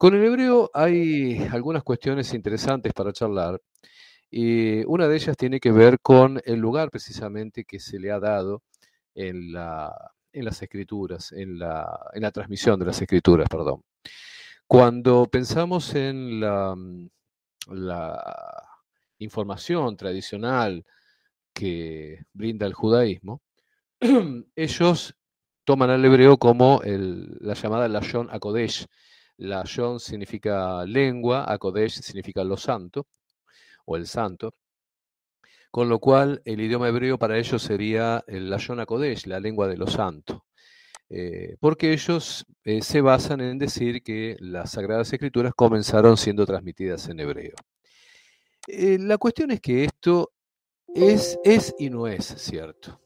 Con el hebreo hay algunas cuestiones interesantes para charlar, y una de ellas tiene que ver con el lugar precisamente que se le ha dado en las escrituras, en la transmisión de las escrituras, perdón. Cuando pensamos en la información tradicional que brinda el judaísmo, ellos toman al hebreo como la llamada Lashon HaKodesh. Lashon significa lengua, HaKodesh significa lo santo o el santo, con lo cual el idioma hebreo para ellos sería el Lashon HaKodesh, la lengua de lo santo. Porque ellos se basan en decir que las Sagradas Escrituras comenzaron siendo transmitidas en hebreo. La cuestión es que esto es y no es cierto.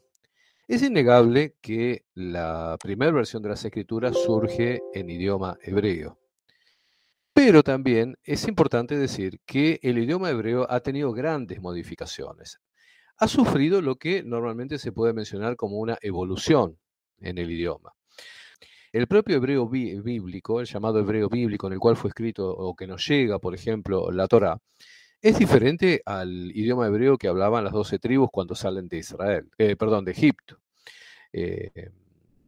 Es innegable que la primera versión de las Escrituras surge en idioma hebreo. Pero también es importante decir que el idioma hebreo ha tenido grandes modificaciones. Ha sufrido lo que normalmente se puede mencionar como una evolución en el idioma. El propio hebreo bíblico, el llamado hebreo bíblico en el cual fue escrito o que nos llega, por ejemplo, la Torá, es diferente al idioma hebreo que hablaban las 12 tribus cuando salen de de Egipto. Eh,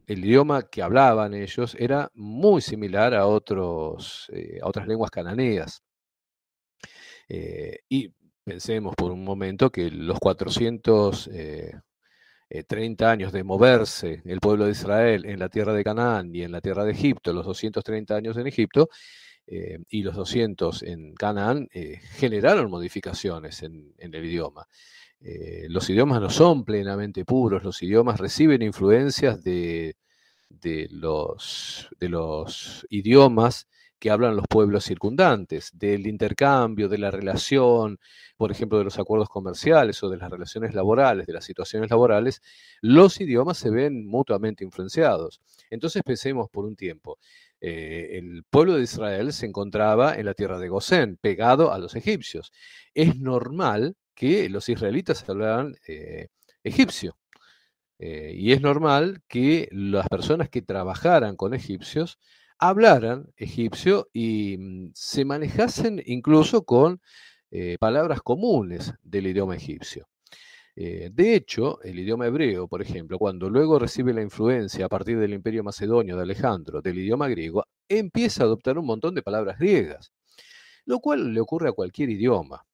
el idioma que hablaban ellos era muy similar a otras lenguas cananeas. Y pensemos por un momento que los 430 años de moverse el pueblo de Israel en la tierra de Canaán y en la tierra de Egipto, los 230 años en Egipto y los 200 en Canaán, generaron modificaciones en el idioma. Los idiomas no son plenamente puros, los idiomas reciben influencias de los idiomas que hablan los pueblos circundantes, del intercambio, de la relación, por ejemplo, de los acuerdos comerciales o de las relaciones laborales, de las situaciones laborales. Los idiomas se ven mutuamente influenciados. Entonces pensemos por un tiempo. El pueblo de Israel se encontraba en la tierra de Gosén, pegado a los egipcios. Es normal que los israelitas hablaran egipcio. Y es normal que las personas que trabajaran con egipcios hablaran egipcio y se manejasen incluso con palabras comunes del idioma egipcio. De hecho, el idioma hebreo, por ejemplo, cuando luego recibe la influencia a partir del Imperio Macedonio de Alejandro del idioma griego, empieza a adoptar un montón de palabras griegas, lo cual le ocurre a cualquier idioma.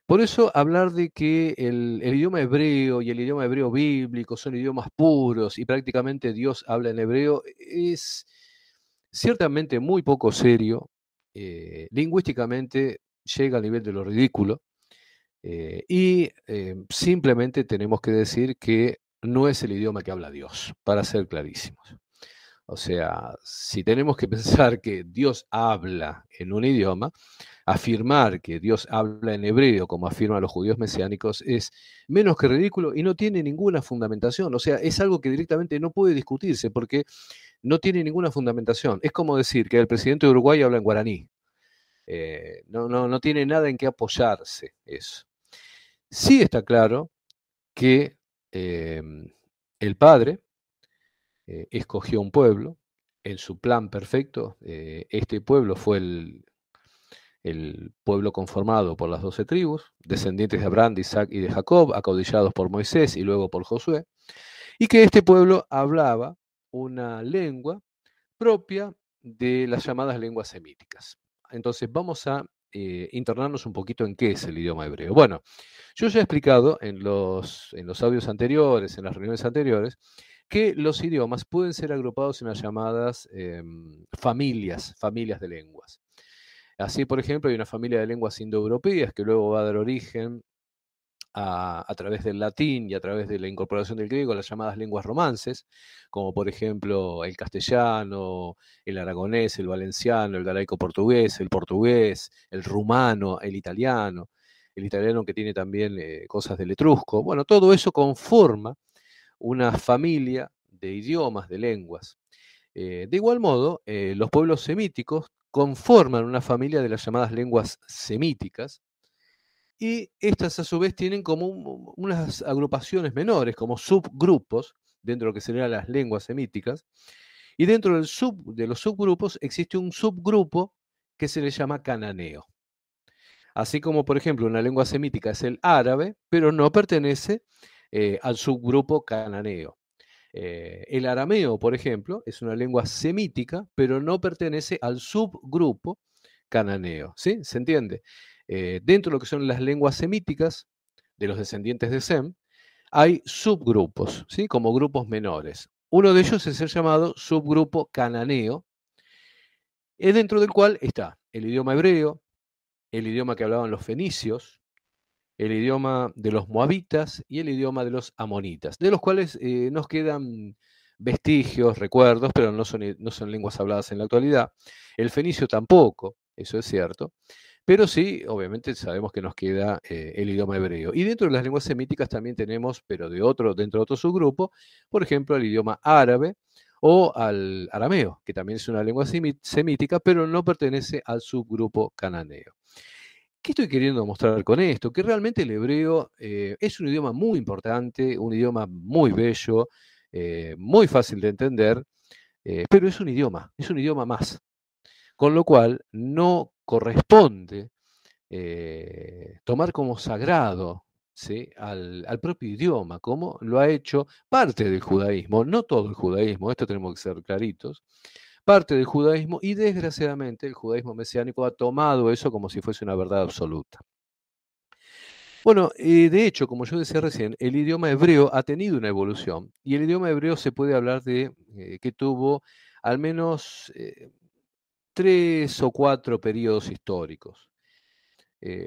Por eso hablar de que el idioma hebreo y el idioma hebreo bíblico son idiomas puros y prácticamente Dios habla en hebreo es ciertamente muy poco serio, lingüísticamente llega al nivel de lo ridículo, y simplemente tenemos que decir que no es el idioma que habla Dios, para ser clarísimos. O sea, si tenemos que pensar que Dios habla en un idioma, afirmar que Dios habla en hebreo, como afirman los judíos mesiánicos, es menos que ridículo y no tiene ninguna fundamentación. O sea, es algo que directamente no puede discutirse porque no tiene ninguna fundamentación. Es como decir que el presidente de Uruguay habla en guaraní. No tiene nada en qué apoyarse eso. Sí está claro que el Padre escogió un pueblo en su plan perfecto. Este pueblo fue el pueblo conformado por las 12 tribus, descendientes de Abraham, de Isaac y de Jacob, acaudillados por Moisés y luego por Josué, y que este pueblo hablaba una lengua propia de las llamadas lenguas semíticas. Entonces vamos a internarnos un poquito en qué es el idioma hebreo. Bueno, yo ya he explicado en los audios anteriores, en las reuniones anteriores, que los idiomas pueden ser agrupados en las llamadas familias de lenguas. Así, por ejemplo, hay una familia de lenguas indoeuropeas que luego va a dar origen a través del latín y a través de la incorporación del griego, las llamadas lenguas romances, como por ejemplo el castellano, el aragonés, el valenciano, el galaico portugués, el rumano, el italiano que tiene también cosas del etrusco. Bueno, todo eso conforma una familia de idiomas, de lenguas. De igual modo, los pueblos semíticos conforman una familia de las llamadas lenguas semíticas, y estas a su vez tienen como unas agrupaciones menores, como subgrupos, dentro de lo que serían las lenguas semíticas, y dentro de los subgrupos existe un subgrupo que se le llama cananeo. Así como, por ejemplo, una lengua semítica es el árabe, pero no pertenece al subgrupo cananeo. El arameo, por ejemplo, es una lengua semítica, pero no pertenece al subgrupo cananeo. ¿Sí? ¿Se entiende? Dentro de lo que son las lenguas semíticas, de los descendientes de Sem, hay subgrupos, ¿sí? Como grupos menores. Uno de ellos es el llamado subgrupo cananeo, dentro del cual está el idioma hebreo, el idioma que hablaban los fenicios, el idioma de los moabitas y el idioma de los amonitas, de los cuales nos quedan vestigios, recuerdos, pero no son lenguas habladas en la actualidad. El fenicio tampoco, eso es cierto, pero sí, obviamente sabemos que nos queda el idioma hebreo. Y dentro de las lenguas semíticas también tenemos, pero dentro de otro subgrupo, por ejemplo, el idioma árabe o al arameo, que también es una lengua semítica, pero no pertenece al subgrupo cananeo. ¿Qué estoy queriendo mostrar con esto? Que realmente el hebreo es un idioma muy importante, un idioma muy bello, muy fácil de entender, pero es un idioma más. Con lo cual no corresponde tomar como sagrado, ¿sí? al propio idioma, como lo ha hecho parte del judaísmo, no todo el judaísmo, esto tenemos que ser claritos, parte del judaísmo, y desgraciadamente el judaísmo mesiánico ha tomado eso como si fuese una verdad absoluta. Bueno, de hecho, como yo decía recién, el idioma hebreo ha tenido una evolución, y el idioma hebreo se puede hablar de que tuvo al menos 3 o 4 periodos históricos.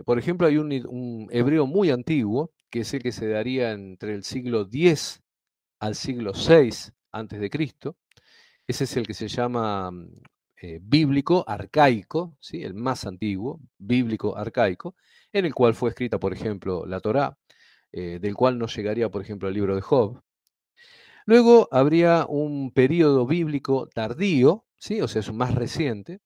Por ejemplo, hay un hebreo muy antiguo, que es el que se daría entre el siglo X al siglo VI antes de Cristo. Ese es el que se llama bíblico arcaico, ¿sí? El más antiguo, bíblico arcaico, en el cual fue escrita, por ejemplo, la Torá, del cual nos llegaría, por ejemplo, el libro de Job. Luego habría un periodo bíblico tardío, ¿sí? O sea, es un más reciente.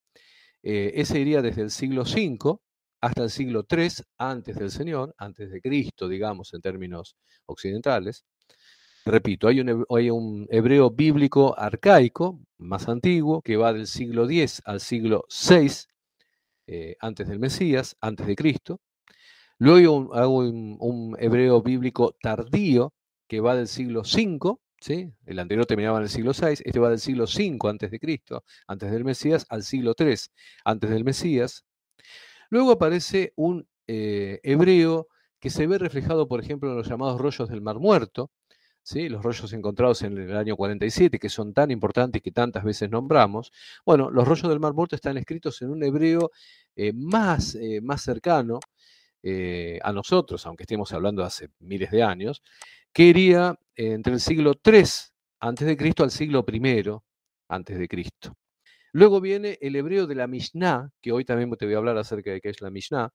Ese iría desde el siglo V hasta el siglo III antes del Señor, antes de Cristo, digamos, en términos occidentales. Repito, hay un hebreo bíblico arcaico, más antiguo, que va del siglo X al siglo VI, antes del Mesías, antes de Cristo. Luego hay un hebreo bíblico tardío, que va del siglo V, ¿sí? El anterior terminaba en el siglo VI, este va del siglo V antes de Cristo, antes del Mesías, al siglo III antes del Mesías. Luego aparece un hebreo que se ve reflejado, por ejemplo, en los llamados rollos del Mar Muerto, ¿sí? Los rollos encontrados en el año 47, que son tan importantes que tantas veces nombramos. Bueno, los rollos del Mar Muerto están escritos en un hebreo más cercano a nosotros, aunque estemos hablando de hace miles de años, que iría entre el siglo III antes de Cristo al siglo I antes de Cristo. Luego viene el hebreo de la Mishnah, que hoy también te voy a hablar acerca de qué es la Mishnah.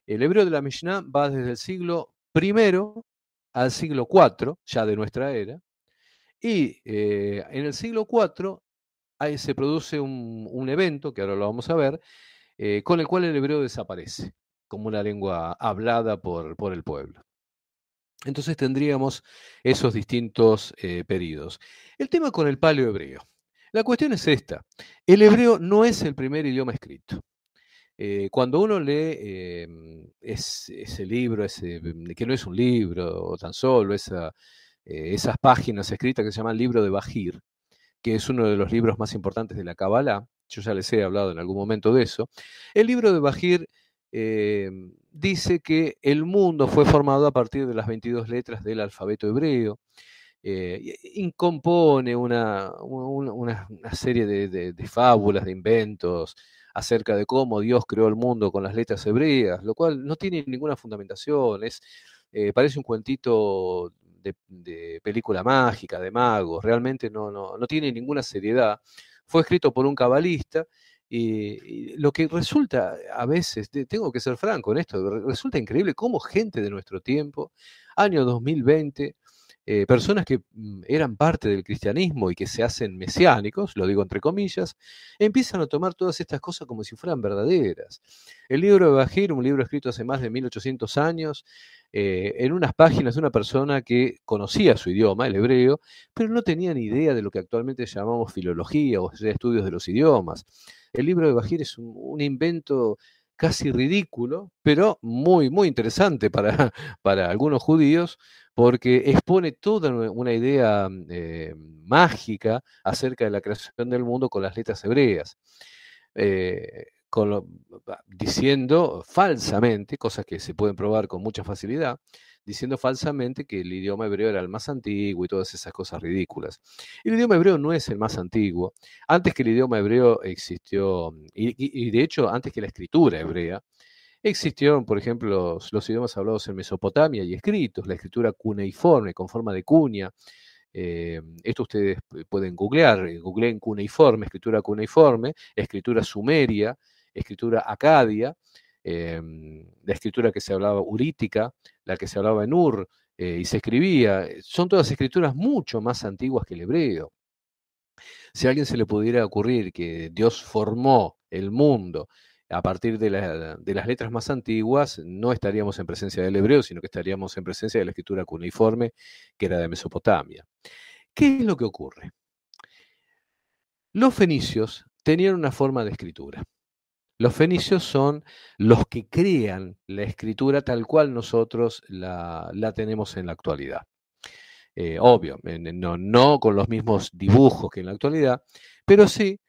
El hebreo de la Mishnah va desde el siglo I al siglo IV, ya de nuestra era, y en el siglo IV se produce un evento, que ahora lo vamos a ver, con el cual el hebreo desaparece como una lengua hablada por el pueblo. Entonces tendríamos esos distintos periodos. El tema con el paleohebreo. La cuestión es esta. El hebreo no es el primer idioma escrito. Cuando uno lee ese libro, que no es un libro tan solo, esas páginas escritas que se llaman libro de Bajir, que es uno de los libros más importantes de la Kabbalah, yo ya les he hablado en algún momento de eso, el libro de Bajir dice que el mundo fue formado a partir de las 22 letras del alfabeto hebreo, compone una serie de fábulas, de inventos acerca de cómo Dios creó el mundo con las letras hebreas, lo cual no tiene ninguna fundamentación, parece un cuentito de película mágica, de magos, realmente no tiene ninguna seriedad. Fue escrito por un cabalista y lo que resulta a veces, tengo que ser franco en esto, resulta increíble cómo gente de nuestro tiempo, año 2020, personas que eran parte del cristianismo y que se hacen mesiánicos, lo digo entre comillas, empiezan a tomar todas estas cosas como si fueran verdaderas. El libro de Bajir, un libro escrito hace más de 1800 años, en unas páginas de una persona que conocía su idioma, el hebreo, pero no tenía ni idea de lo que actualmente llamamos filología, o sea, estudios de los idiomas. el libro de Bajir es un invento casi ridículo, pero muy, muy interesante para, para algunos judíos, porque expone toda una idea mágica acerca de la creación del mundo con las letras hebreas. Diciendo falsamente, cosas que se pueden probar con mucha facilidad, diciendo falsamente que el idioma hebreo era el más antiguo y todas esas cosas ridículas. El idioma hebreo no es el más antiguo. Antes que el idioma hebreo existió, y de hecho antes que la escritura hebrea, existieron, por ejemplo, los idiomas hablados en Mesopotamia y escritos, la escritura cuneiforme con forma de cuña. Esto ustedes pueden googlear, googleen cuneiforme, escritura sumeria, escritura acadia, la escritura que se hablaba urítica, la que se hablaba en Ur y se escribía. Son todas escrituras mucho más antiguas que el hebreo. Si a alguien se le pudiera ocurrir que Dios formó el mundo a partir de las letras más antiguas, no estaríamos en presencia del hebreo, sino que estaríamos en presencia de la escritura cuneiforme, que era de Mesopotamia. ¿Qué es lo que ocurre? Los fenicios tenían una forma de escritura. Los fenicios son los que crean la escritura tal cual nosotros la tenemos en la actualidad. Obvio, no con los mismos dibujos que en la actualidad, pero sí,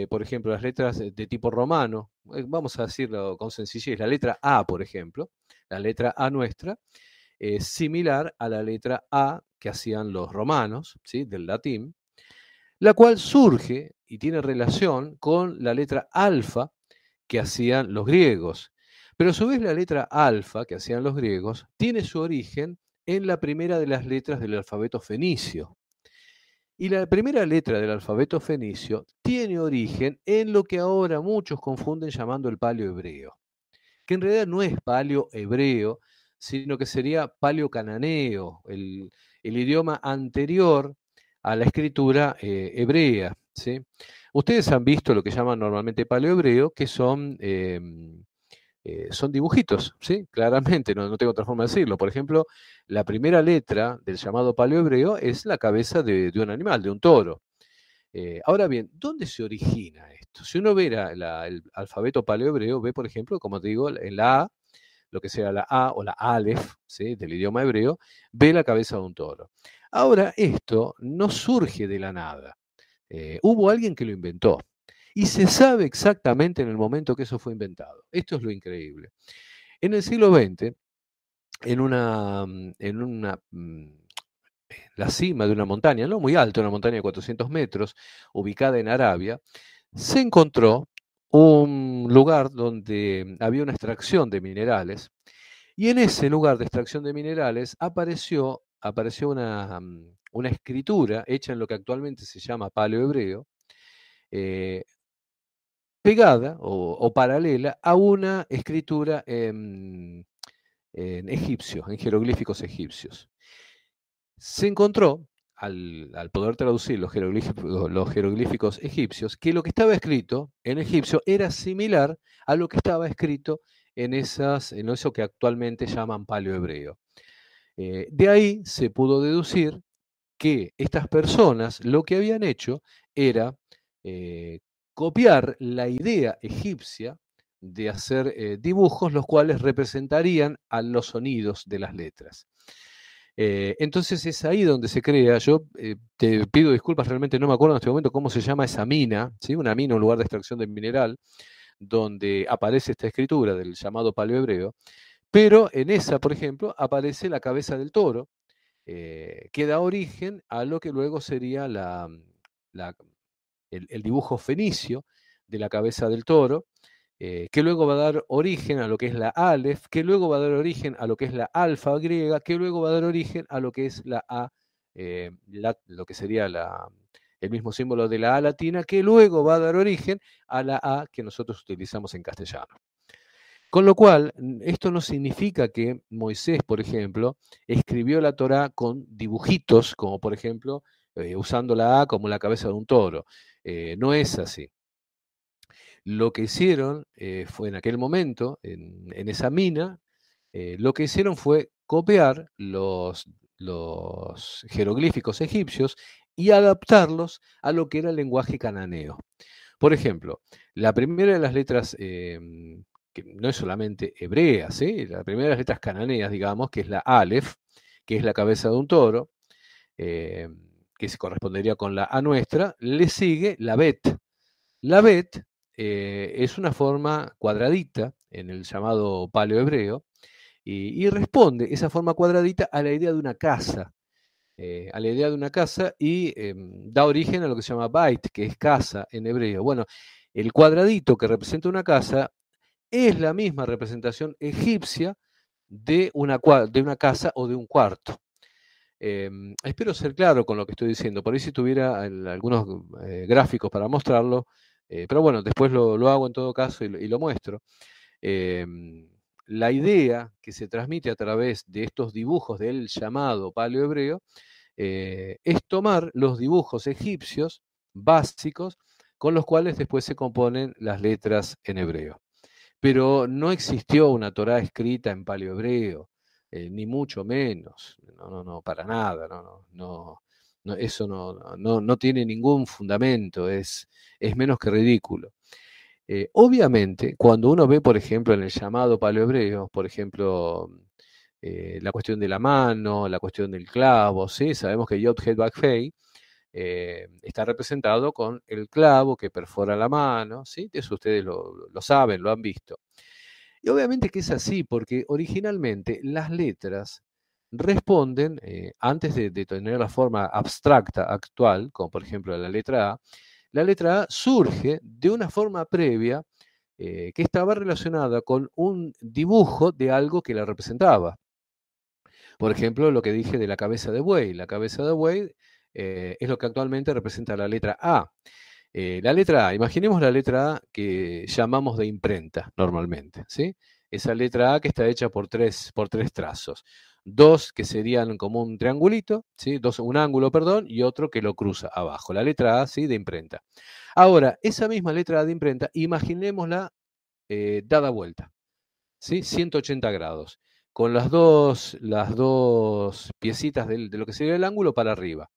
por ejemplo, las letras de tipo romano, vamos a decirlo con sencillez, la letra A, por ejemplo, la letra A nuestra, es similar a la letra A que hacían los romanos, ¿sí? Del latín, la cual surge y tiene relación con la letra alfa que hacían los griegos. Pero a su vez la letra alfa que hacían los griegos tiene su origen en la primera de las letras del alfabeto fenicio. Y la primera letra del alfabeto fenicio tiene origen en lo que ahora muchos confunden llamando el paleohebreo, que en realidad no es paleohebreo, sino que sería paleocananeo, el idioma anterior a la escritura hebrea, ¿sí? Ustedes han visto lo que llaman normalmente paleohebreo, que son dibujitos, ¿sí? Claramente, no tengo otra forma de decirlo. Por ejemplo, la primera letra del llamado paleohebreo es la cabeza de un animal, de un toro. Ahora bien, ¿dónde se origina esto? Si uno ve el alfabeto paleohebreo, ve, por ejemplo, como te digo, en la A, lo que sea la A o la Aleph, ¿sí? Del idioma hebreo, ve la cabeza de un toro. Ahora, esto no surge de la nada. Hubo alguien que lo inventó. Y se sabe exactamente en el momento que eso fue inventado. Esto es lo increíble. En el siglo XX, la cima de una montaña, no muy alta, una montaña de 400 metros, ubicada en Arabia, se encontró un lugar donde había una extracción de minerales, y en ese lugar de extracción de minerales apareció una escritura hecha en lo que actualmente se llama paleohebreo, pegada o paralela a una escritura en egipcio, en jeroglíficos egipcios. Se encontró, al poder traducir los jeroglíficos egipcios, que lo que estaba escrito en egipcio era similar a lo que estaba escrito en eso que actualmente llaman paleohebreo. De ahí se pudo deducir que estas personas lo que habían hecho era copiar la idea egipcia de hacer dibujos los cuales representarían a los sonidos de las letras. Entonces es ahí donde se crea, yo te pido disculpas, realmente no me acuerdo en este momento cómo se llama esa mina, ¿sí? Una mina, un lugar de extracción de mineral, donde aparece esta escritura del llamado paleohebreo, pero en esa, por ejemplo, aparece la cabeza del toro, que da origen a lo que luego sería el dibujo fenicio de la cabeza del toro, que luego va a dar origen a lo que es la Aleph, que luego va a dar origen a lo que es la alfa griega, que luego va a dar origen a lo que es la A, lo que sería el mismo símbolo de la A latina, que luego va a dar origen a la A que nosotros utilizamos en castellano. Con lo cual, esto no significa que Moisés, por ejemplo, escribió la Torá con dibujitos, como por ejemplo, usando la A como la cabeza de un toro. No es así. Lo que hicieron fue en aquel momento, en esa mina, lo que hicieron fue copiar los jeroglíficos egipcios y adaptarlos a lo que era el lenguaje cananeo. Por ejemplo, la primera de las letras, que no es solamente hebrea, ¿sí? La primera de las letras cananeas, digamos, que es la Aleph, que es la cabeza de un toro, eh, que se correspondería con la A nuestra, le sigue la Bet. La Bet es una forma cuadradita en el llamado paleohebreo y responde esa forma cuadradita a la idea de una casa, a la idea de una casa y da origen a lo que se llama Bait, que es casa en hebreo. Bueno, el cuadradito que representa una casa es la misma representación egipcia de una casa o de un cuarto. Espero ser claro con lo que estoy diciendo. Por ahí si tuviera algunos gráficos para mostrarlo, pero bueno, después lo hago en todo caso y lo muestro. Em, la idea que se transmite a través de estos dibujos del llamado paleohebreo es tomar los dibujos egipcios básicos con los cuales después se componen las letras en hebreo. Pero no existió una Torá escrita en paleohebreo, ni mucho menos, no, para nada, eso no tiene ningún fundamento, es menos que ridículo. Obviamente, cuando uno ve, por ejemplo, en el llamado paleohebreo, por ejemplo, la cuestión de la mano, la cuestión del clavo, ¿sí? Sabemos que Yod Het Vav Hei está representado con el clavo que perfora la mano, ¿sí? Eso ustedes lo saben, lo han visto. Y obviamente que es así, porque originalmente las letras responden, antes de tener la forma abstracta actual, como por ejemplo la letra A surge de una forma previa que estaba relacionada con un dibujo de algo que la representaba. Por ejemplo, lo que dije de la cabeza de buey. La cabeza de buey es lo que actualmente representa la letra A. La letra A, imaginemos la letra A que llamamos de imprenta normalmente, ¿sí? Esa letra A que está hecha por tres trazos. Dos que serían como un triangulito, ¿sí? Un ángulo, perdón, y otro que lo cruza abajo. La letra A, ¿sí? De imprenta. Ahora, esa misma letra A de imprenta, imaginémosla dada vuelta, ¿sí? 180 grados, con las dos piecitas de lo que sería el ángulo para arriba.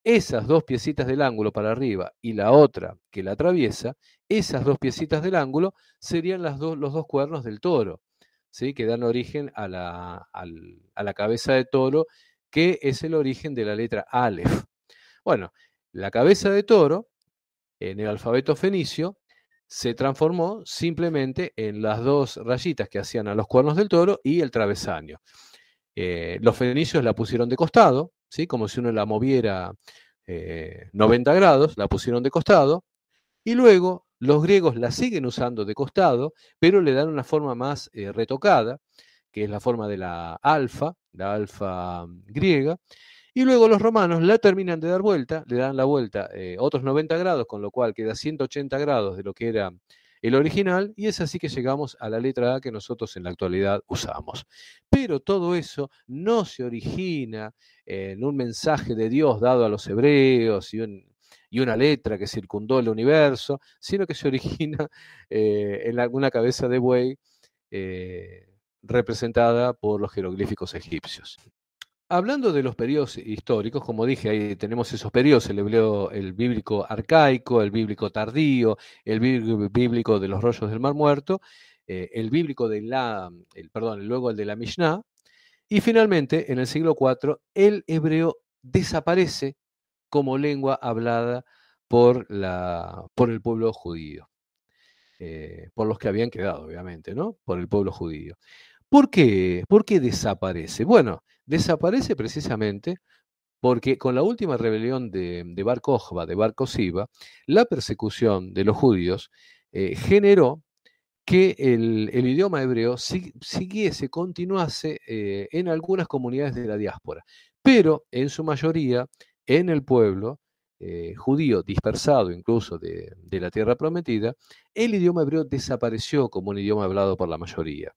Esas dos piecitas del ángulo para arriba y la otra que la atraviesa, esas dos piecitas del ángulo serían los dos cuernos del toro, ¿sí? Que dan origen a la cabeza de toro, que es el origen de la letra Aleph. Bueno, la cabeza de toro en el alfabeto fenicio se transformó simplemente en las dos rayitas que hacían a los cuernos del toro y el travesaño. Los fenicios la pusieron de costado, ¿sí? Como si uno la moviera 90 grados, la pusieron de costado, y luego los griegos la siguen usando de costado, pero le dan una forma más retocada, que es la forma de la alfa griega, y luego los romanos la terminan de dar vuelta, le dan la vuelta otros 90 grados, con lo cual queda 180 grados de lo que era el original, y es así que llegamos a la letra A que nosotros en la actualidad usamos. Pero todo eso no se origina en un mensaje de Dios dado a los hebreos y una letra que circundó el universo, sino que se origina en alguna cabeza de buey representada por los jeroglíficos egipcios. Hablando de los periodos históricos, como dije, ahí tenemos esos periodos, el hebreo, el bíblico arcaico, el bíblico tardío, el bíblico de los rollos del Mar Muerto, el bíblico luego el de la Mishnah, y finalmente, en el siglo IV, el hebreo desaparece como lengua hablada por el pueblo judío, por los que habían quedado, obviamente, ¿no? Por el pueblo judío. ¿Por qué? ¿Por qué desaparece? Bueno, desaparece precisamente porque con la última rebelión de Bar Kokhba, de Bar Kosiba, la persecución de los judíos generó que el idioma hebreo continuase en algunas comunidades de la diáspora, pero en su mayoría en el pueblo judío dispersado incluso de la tierra prometida, el idioma hebreo desapareció como un idioma hablado por la mayoría.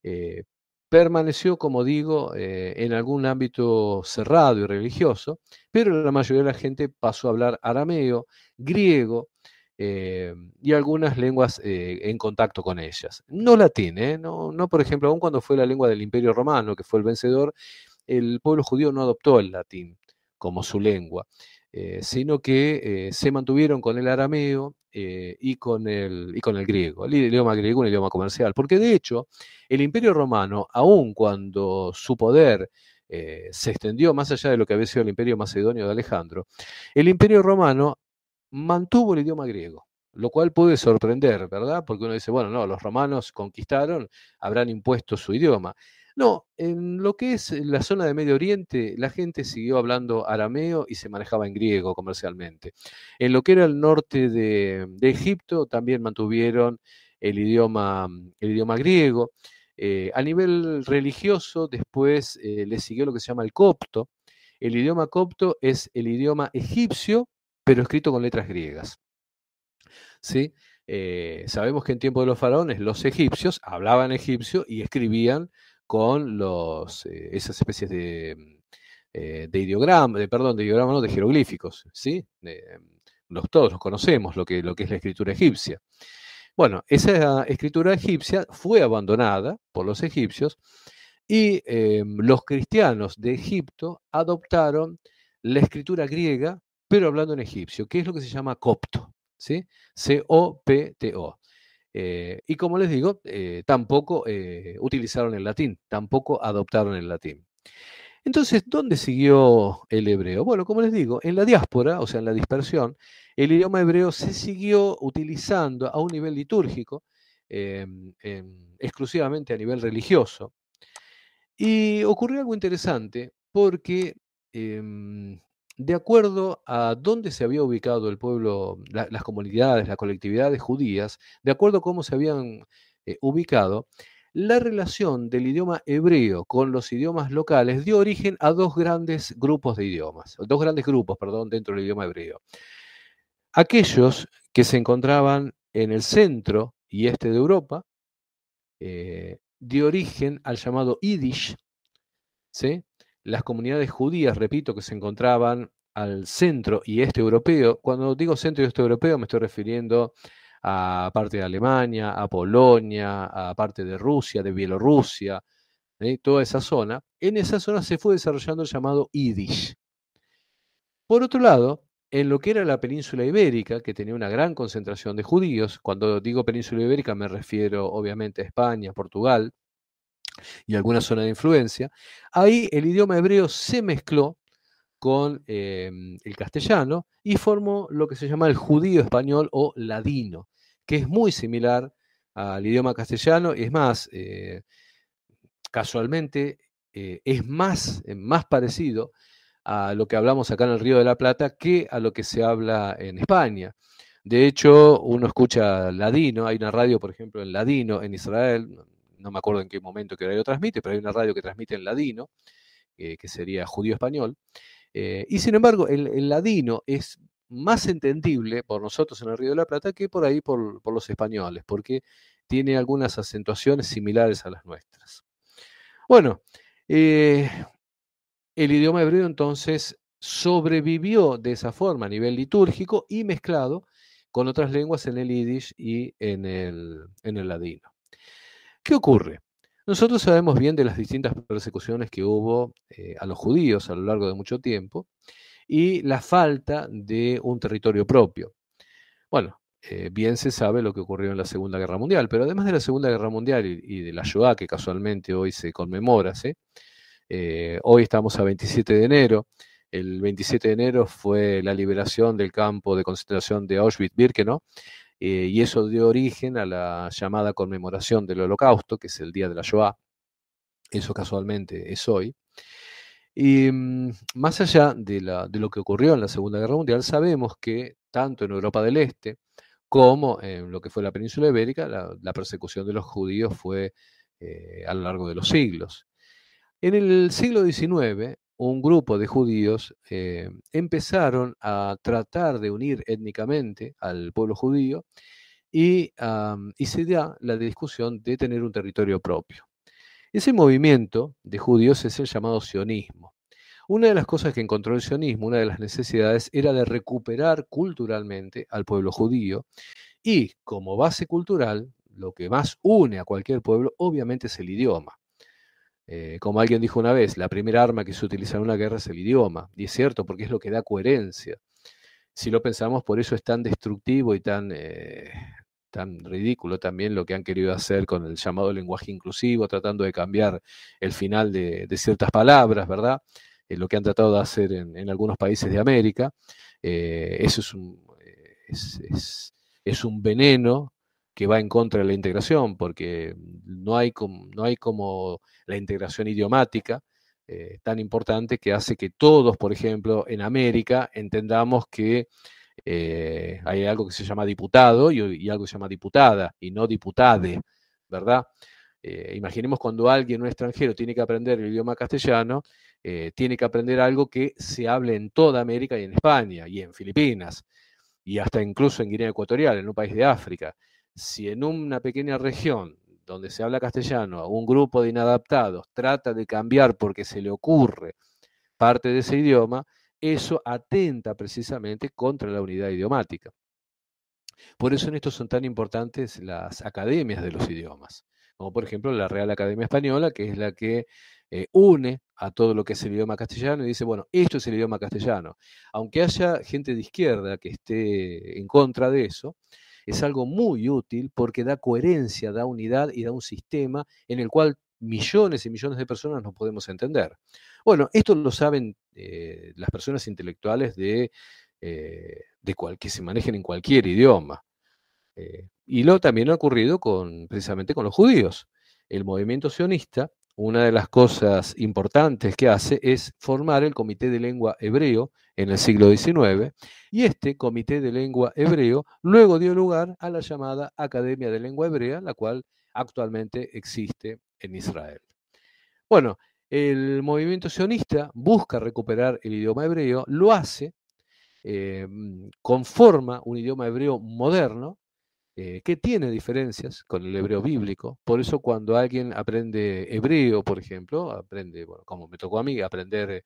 Eh, Permaneció, como digo, en algún ámbito cerrado y religioso, pero la mayoría de la gente pasó a hablar arameo, griego y algunas lenguas en contacto con ellas. No latín, no, por ejemplo, aun cuando fue la lengua del Imperio Romano, que fue el vencedor, el pueblo judío no adoptó el latín como su lengua. sino que se mantuvieron con el arameo y con el griego, el idioma griego, un idioma comercial, porque de hecho el Imperio Romano, aun cuando su poder se extendió más allá de lo que había sido el Imperio Macedonio de Alejandro, el Imperio Romano mantuvo el idioma griego, lo cual puede sorprender, ¿verdad? Porque uno dice, bueno, no, los romanos conquistaron, habrán impuesto su idioma. No, en lo que es la zona de Medio Oriente, la gente siguió hablando arameo y se manejaba en griego comercialmente. En lo que era el norte de Egipto, también mantuvieron el idioma griego. A nivel religioso, después le siguió lo que se llama el copto. El idioma copto es el idioma egipcio, pero escrito con letras griegas. ¿Sí? Sabemos que en tiempo de los faraones, los egipcios hablaban egipcio y escribían con esas especies de ideograma, perdón, de ideograma, no, de jeroglíficos, ¿sí? Todos los conocemos, lo que es la escritura egipcia. Bueno, esa escritura egipcia fue abandonada por los egipcios y los cristianos de Egipto adoptaron la escritura griega, pero hablando en egipcio, que es lo que se llama copto, ¿sí? C-O-P-T-O. Y como les digo, tampoco utilizaron el latín, tampoco adoptaron el latín. Entonces, ¿dónde siguió el hebreo? Bueno, como les digo, en la diáspora, o sea, en la dispersión, el idioma hebreo se siguió utilizando a un nivel litúrgico, exclusivamente a nivel religioso. Y ocurrió algo interesante porque de acuerdo a dónde se había ubicado el pueblo, las comunidades, las colectividades judías, de acuerdo a cómo se habían ubicado, la relación del idioma hebreo con los idiomas locales dio origen a dos grandes grupos de idiomas, dos grandes grupos, perdón, dentro del idioma hebreo. Aquellos que se encontraban en el centro y este de Europa, dio origen al llamado Yiddish, ¿sí? Las comunidades judías, repito, que se encontraban al centro y este europeo. Cuando digo centro y este europeo me estoy refiriendo a parte de Alemania, a Polonia, a parte de Rusia, de Bielorrusia, toda esa zona. En esa zona se fue desarrollando el llamado Yiddish. Por otro lado, en lo que era la península ibérica, que tenía una gran concentración de judíos, cuando digo península ibérica me refiero obviamente a España, Portugal, y alguna zona de influencia, ahí el idioma hebreo se mezcló con el castellano y formó lo que se llama el judío español o ladino, que es muy similar al idioma castellano, es más, casualmente, es más parecido a lo que hablamos acá en el Río de la Plata que a lo que se habla en España. De hecho, uno escucha ladino, hay una radio, por ejemplo, en ladino en Israel, no me acuerdo en qué momento, qué horario transmite, pero hay una radio que transmite en ladino, que sería judío español, y sin embargo, el ladino es más entendible por nosotros en el Río de la Plata que por ahí por los españoles, porque tiene algunas acentuaciones similares a las nuestras. Bueno, eh, el idioma hebreo entonces sobrevivió de esa forma a nivel litúrgico y mezclado con otras lenguas en el yiddish y en el ladino. ¿Qué ocurre? Nosotros sabemos bien de las distintas persecuciones que hubo a los judíos a lo largo de mucho tiempo y la falta de un territorio propio. Bueno, bien se sabe lo que ocurrió en la Segunda Guerra Mundial, pero además de la Segunda Guerra Mundial y de la Shoah, que casualmente hoy se conmemora, ¿sí? Hoy estamos a 27 de enero. El 27 de enero fue la liberación del campo de concentración de Auschwitz-Birkenau, y eso dio origen a la llamada conmemoración del Holocausto, que es el día de la Shoah. Eso casualmente es hoy. Y más allá de lo que ocurrió en la Segunda Guerra Mundial, sabemos que tanto en Europa del Este como en lo que fue la península ibérica, la persecución de los judíos fue a lo largo de los siglos. En el siglo XIX, un grupo de judíos empezaron a tratar de unir étnicamente al pueblo judío y se da la discusión de tener un territorio propio. Ese movimiento de judíos es el llamado sionismo. Una de las cosas que encontró el sionismo, una de las necesidades, era de recuperar culturalmente al pueblo judío y como base cultural, lo que más une a cualquier pueblo obviamente es el idioma. Como alguien dijo una vez, la primera arma que se utiliza en una guerra es el idioma. Y es cierto, porque es lo que da coherencia. Si lo pensamos, por eso es tan destructivo y tan ridículo también lo que han querido hacer con el llamado lenguaje inclusivo, tratando de cambiar el final de ciertas palabras, ¿verdad? Lo que han tratado de hacer en algunos países de América. Eso es un veneno que va en contra de la integración, porque no hay como la integración idiomática tan importante que hace que todos, por ejemplo, en América, entendamos que hay algo que se llama diputado y algo que se llama diputada y no diputade, ¿verdad? Imaginemos cuando alguien, un extranjero, tiene que aprender el idioma castellano, tiene que aprender algo que se hable en toda América y en España y en Filipinas y hasta incluso en Guinea Ecuatorial, en un país de África. Si en una pequeña región donde se habla castellano, un grupo de inadaptados trata de cambiar porque se le ocurre parte de ese idioma, eso atenta precisamente contra la unidad idiomática. Por eso en esto son tan importantes las academias de los idiomas, como por ejemplo la Real Academia Española, que es la que une a todo lo que es el idioma castellano y dice, bueno, esto es el idioma castellano. Aunque haya gente de izquierda que esté en contra de eso, es algo muy útil porque da coherencia, da unidad y da un sistema en el cual millones y millones de personas nos podemos entender. Bueno, esto lo saben las personas intelectuales que se manejen en cualquier idioma. Y lo también ha ocurrido precisamente con los judíos. El movimiento sionista, una de las cosas importantes que hace es formar el Comité de Lengua Hebreo en el siglo XIX, y este Comité de Lengua Hebreo luego dio lugar a la llamada Academia de Lengua Hebrea, la cual actualmente existe en Israel. Bueno, el movimiento sionista busca recuperar el idioma hebreo, lo hace, conforma un idioma hebreo moderno, que tiene diferencias con el hebreo bíblico. Por eso cuando alguien aprende hebreo, por ejemplo, aprende, bueno, como me tocó a mí, aprender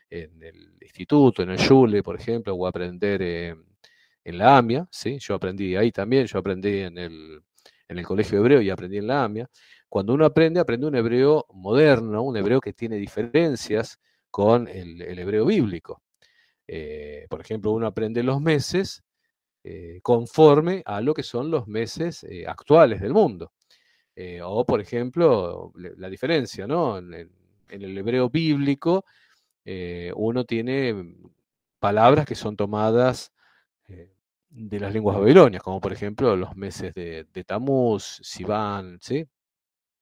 en el instituto, en el shule, por ejemplo, o aprender en la AMIA, ¿sí? Yo aprendí ahí también, yo aprendí en el colegio hebreo y aprendí en la AMIA. Cuando uno aprende un hebreo moderno, un hebreo que tiene diferencias con el hebreo bíblico. Por ejemplo, uno aprende los meses conforme a lo que son los meses actuales del mundo. O, por ejemplo, la diferencia, ¿no? En el hebreo bíblico, uno tiene palabras que son tomadas de las lenguas babilonias, como por ejemplo los meses de Tamuz, Sivan, ¿sí?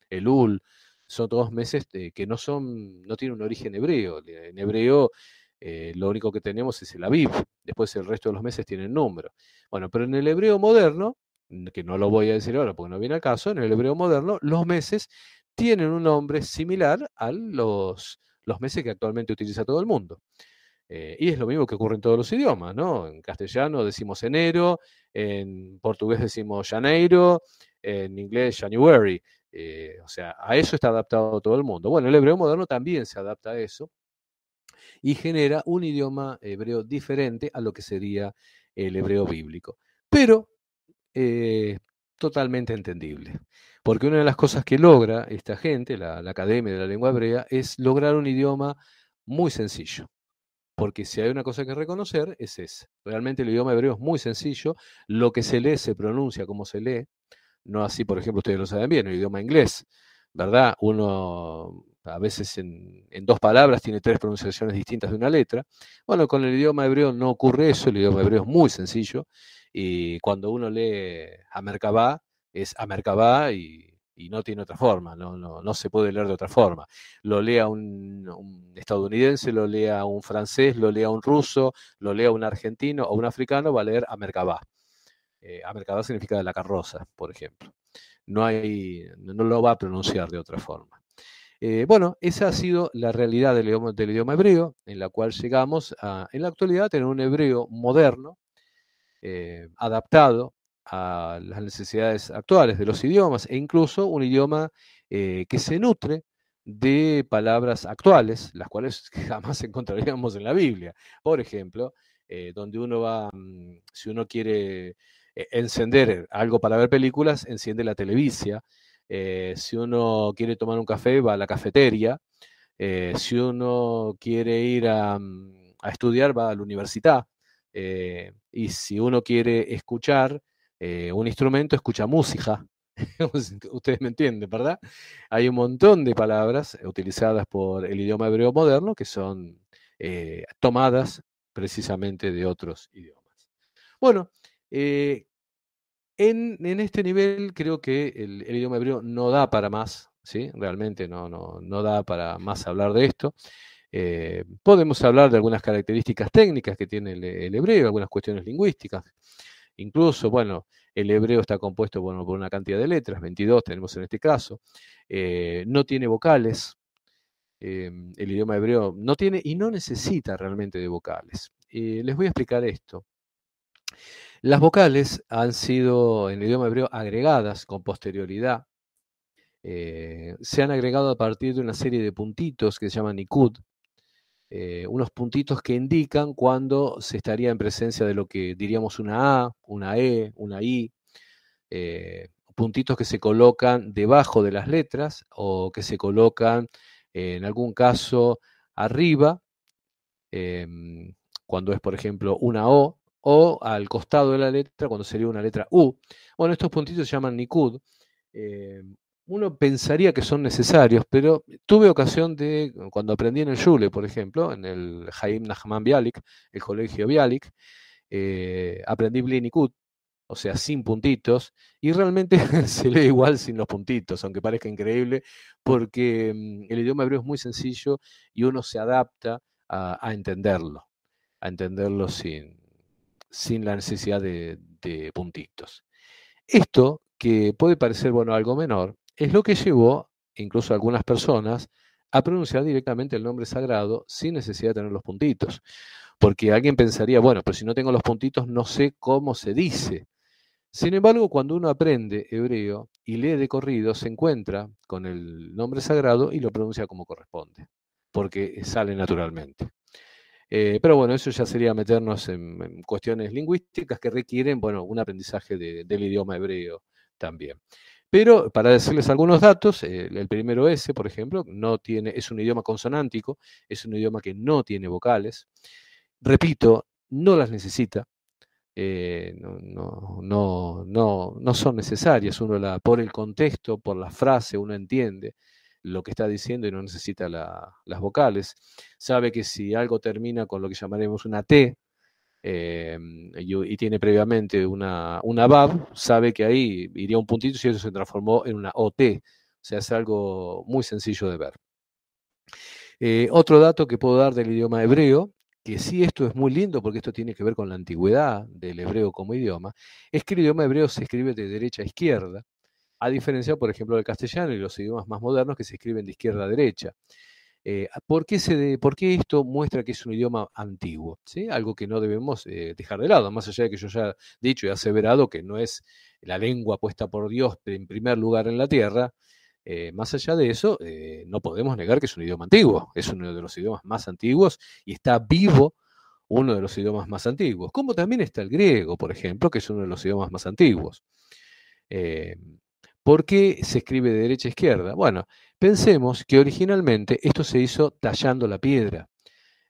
Elul, son todos meses que no tienen un origen hebreo. En hebreo lo único que tenemos es el Aviv, después el resto de los meses tienen número. Bueno, pero en el hebreo moderno, que no lo voy a decir ahora porque no viene al caso, en el hebreo moderno los meses tienen un nombre similar a los meses que actualmente utiliza todo el mundo. Y es lo mismo que ocurre en todos los idiomas, ¿no? En castellano decimos enero, en portugués decimos janeiro, en inglés January. O sea, a eso está adaptado todo el mundo. Bueno, el hebreo moderno también se adapta a eso y genera un idioma hebreo diferente a lo que sería el hebreo bíblico. Pero eh, totalmente entendible. Porque una de las cosas que logra esta gente, la Academia de la Lengua Hebrea, es lograr un idioma muy sencillo. Porque si hay una cosa que reconocer, es esa. Realmente el idioma hebreo es muy sencillo. Lo que se lee se pronuncia como se lee. No así, por ejemplo, ustedes lo saben bien, el idioma inglés, ¿verdad? Uno a veces en dos palabras tiene tres pronunciaciones distintas de una letra. Bueno, con el idioma hebreo no ocurre eso, el idioma hebreo es muy sencillo y cuando uno lee a Merkabah, es a Merkabah y no tiene otra forma, no se puede leer de otra forma. Lo lea un estadounidense, lo lea un francés, lo lea un ruso, lo lea un argentino o un africano, va a leer a Merkabah. A Merkabah significa de la carroza, por ejemplo. No lo va a pronunciar de otra forma. Bueno, esa ha sido la realidad del idioma hebreo, en la cual llegamos en la actualidad a tener un hebreo moderno, adaptado a las necesidades actuales de los idiomas e incluso un idioma que se nutre de palabras actuales, las cuales jamás encontraríamos en la Biblia. Por ejemplo, donde uno va, si uno quiere encender algo para ver películas, enciende la televisia. Si uno quiere tomar un café, va a la cafetería. Si uno quiere ir a estudiar, va a la universidad. Y si uno quiere escuchar un instrumento, escucha música. Ustedes me entienden, ¿verdad? Hay un montón de palabras utilizadas por el idioma hebreo moderno que son tomadas precisamente de otros idiomas. Bueno, en este nivel creo que el idioma hebreo no da para más, ¿sí? Realmente no da para más hablar de esto. Podemos hablar de algunas características técnicas que tiene el hebreo, algunas cuestiones lingüísticas. Incluso, bueno, el hebreo está compuesto por una cantidad de letras, 22 tenemos en este caso. No tiene vocales. El idioma hebreo no tiene y no necesita realmente de vocales. Les voy a explicar esto. Las vocales han sido en el idioma hebreo agregadas con posterioridad. Se han agregado a partir de una serie de puntitos que se llaman nikud, unos puntitos que indican cuando se estaría en presencia de lo que diríamos una A, una E, una I, puntitos que se colocan debajo de las letras o que se colocan en algún caso arriba, cuando es por ejemplo una o al costado de la letra cuando sería una letra U. Bueno, estos puntitos se llaman nikud. Uno pensaría que son necesarios, pero tuve ocasión de, cuando aprendí en el Shule, por ejemplo, en el Haim Nachman Bialik, el colegio Bialik, aprendí Bli Nikud, o sea, sin puntitos, y realmente se lee igual sin los puntitos, aunque parezca increíble, porque el idioma hebreo es muy sencillo y uno se adapta a entenderlo sin la necesidad de puntitos. Esto, que puede parecer, bueno, algo menor, es lo que llevó incluso a algunas personas a pronunciar directamente el nombre sagrado sin necesidad de tener los puntitos. Porque alguien pensaría, bueno, pero si no tengo los puntitos no sé cómo se dice. Sin embargo, cuando uno aprende hebreo y lee de corrido, se encuentra con el nombre sagrado y lo pronuncia como corresponde, porque sale naturalmente. Pero bueno, eso ya sería meternos en cuestiones lingüísticas que requieren, bueno, un aprendizaje del idioma hebreo también. Pero para decirles algunos datos, el primero S, por ejemplo, es un idioma consonántico, es un idioma que no tiene vocales. Repito, no las necesita. No son necesarias. Por el contexto, por la frase, uno entiende lo que está diciendo y no necesita las vocales. Sabe que si algo termina con lo que llamaremos una T y tiene previamente una Bab, sabe que ahí iría un puntito y eso se transformó en una OT. O sea, es algo muy sencillo de ver. Otro dato que puedo dar del idioma hebreo, que sí esto es muy lindo porque esto tiene que ver con la antigüedad del hebreo como idioma, es que el idioma hebreo se escribe de derecha a izquierda, a diferencia, por ejemplo, del castellano y los idiomas más modernos que se escriben de izquierda a derecha. ¿Por qué esto muestra que es un idioma antiguo? ¿Sí? Algo que no debemos dejar de lado, más allá de que yo ya he dicho y aseverado que no es la lengua puesta por Dios en primer lugar en la tierra. Más allá de eso, no podemos negar que es un idioma antiguo, es uno de los idiomas más antiguos y está vivo uno de los idiomas más antiguos, como también está el griego, por ejemplo, que es uno de los idiomas más antiguos. Eh, ¿Por qué se escribe de derecha a izquierda? Bueno, pensemos que originalmente esto se hizo tallando la piedra.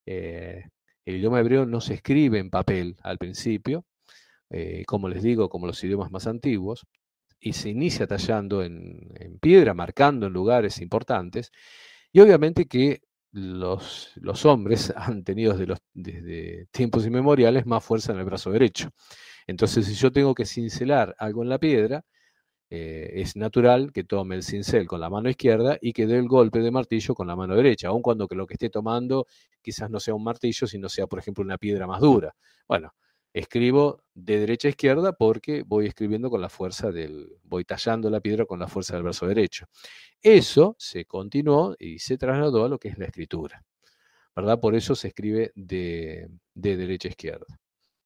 Eh, el idioma hebreo no se escribe en papel al principio, como les digo, como los idiomas más antiguos, y se inicia tallando en piedra, marcando en lugares importantes, y obviamente que los hombres han tenido desde tiempos inmemoriales más fuerza en el brazo derecho. Entonces, si yo tengo que cincelar algo en la piedra, es natural que tome el cincel con la mano izquierda y que dé el golpe de martillo con la mano derecha, aun cuando que lo que esté tomando quizás no sea un martillo, sino sea, por ejemplo, una piedra más dura. Bueno, escribo de derecha a izquierda porque voy escribiendo con la fuerza voy tallando la piedra con la fuerza del brazo derecho. Eso se continuó y se trasladó a lo que es la escritura, ¿verdad? Por eso se escribe de derecha a izquierda.